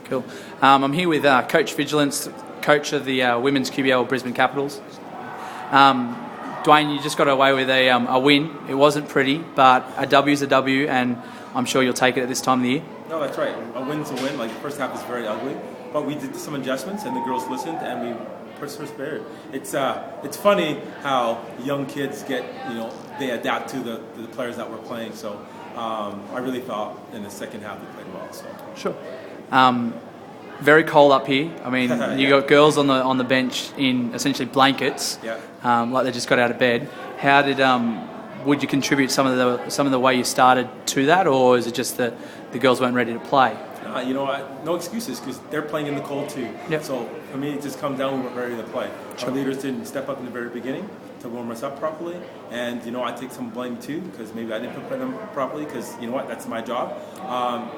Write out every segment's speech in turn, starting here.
Cool. I'm here with Coach Vigilance, coach of the Women's QBL Brisbane Capitals. Dwayne, you just got away with a win. It wasn't pretty, but a W is a W, and I'm sure you'll take it at this time of the year. No, that's right. A win's a win. Like, the first half is very ugly, but we did some adjustments, and the girls listened, and we persevered. It's funny how young kids get, they adapt to the players that we're playing. So I really thought in the second half we played well. So sure. Very cold up here. I mean, you got girls on the bench in essentially blankets, like they just got out of bed. How did would you contribute some of the way you started to that, or is it just that the girls weren't ready to play? No excuses, because they're playing in the cold too. Yep. So for me, it just comes down, we weren't ready to play. Our leaders didn't step up in the very beginning to warm us up properly, and I take some blame too, because maybe I didn't prepare them properly, because that's my job.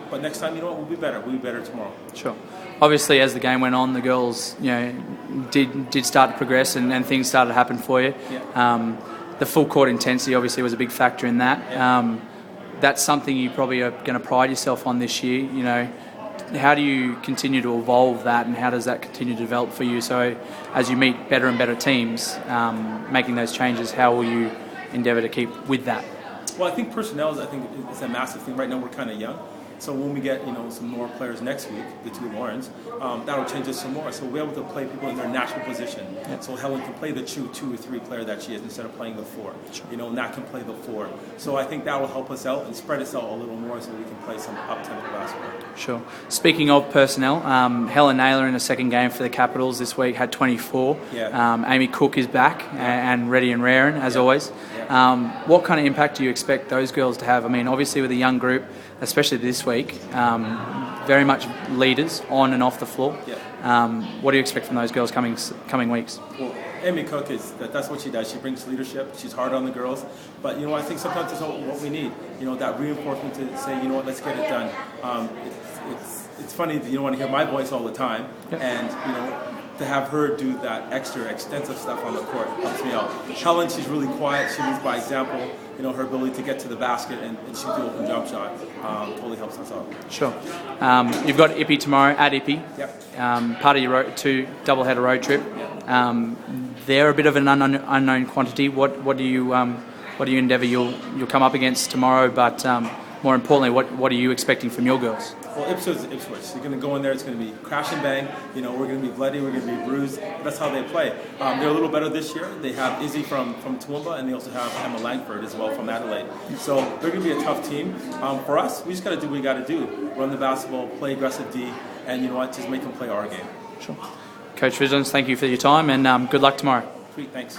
But next time, we'll be better. We'll be better tomorrow. Sure. Obviously, as the game went on, the girls, did start to progress, and things started to happen for you. Yeah. The full court intensity obviously was a big factor in that. Yeah. That's something you probably are going to pride yourself on this year. How do you continue to evolve that, and how does that continue to develop for you? So as you meet better and better teams, making those changes, how will you endeavour to keep with that? Well, I think personnel is a massive thing. Right now we're kind of young. So when we get some more players next week, the two Laurens, that'll change us some more. So we're able to play people in their natural position. Yep. So Helen can play the true 2 or 3 player that she is instead of playing the 4. Sure. Nat can play the 4. So I think that will help us out and spread us out a little more, so we can play some up-tempo basketball. Sure. Speaking of personnel, Helen Naylor in the second game for the Capitals this week had 24. Yeah. Amy Cook is back and ready and raring as always. Yeah. What kind of impact do you expect those girls to have? I mean, obviously with a young group, especially this week, very much leaders on and off the floor. Yeah. What do you expect from those girls coming weeks? Well, Amy Cook that's what she does. She brings leadership. She's hard on the girls. But I think sometimes that's what we need. That reinforcement to say, let's get it done. It's funny that you don't want to hear my voice all the time, and to have her do that extra extensive stuff on the court helps me out. Helen, she's really quiet. She leads by example. Her ability to get to the basket and shoot the open jump shot totally helps us out. Sure. You've got Ippy tomorrow at Ippy. Yep. Part of your double-header road trip. Yep. They're a bit of an unknown quantity. What do you endeavour you'll come up against tomorrow? But more importantly, what are you expecting from your girls? Well, Ipswich is Ipswich. You're going to go in there, it's going to be crash and bang. We're going to be bloody, we're going to be bruised. That's how they play. They're a little better this year. They have Izzy from Toowoomba, and they also have Emma Langford as well from Adelaide. So they're going to be a tough team. For us, we just got to do what we got to do. Run the basketball, play aggressive D, and just make them play our game. Sure. Coach Vigilance, thank you for your time, and good luck tomorrow. Sweet, thanks.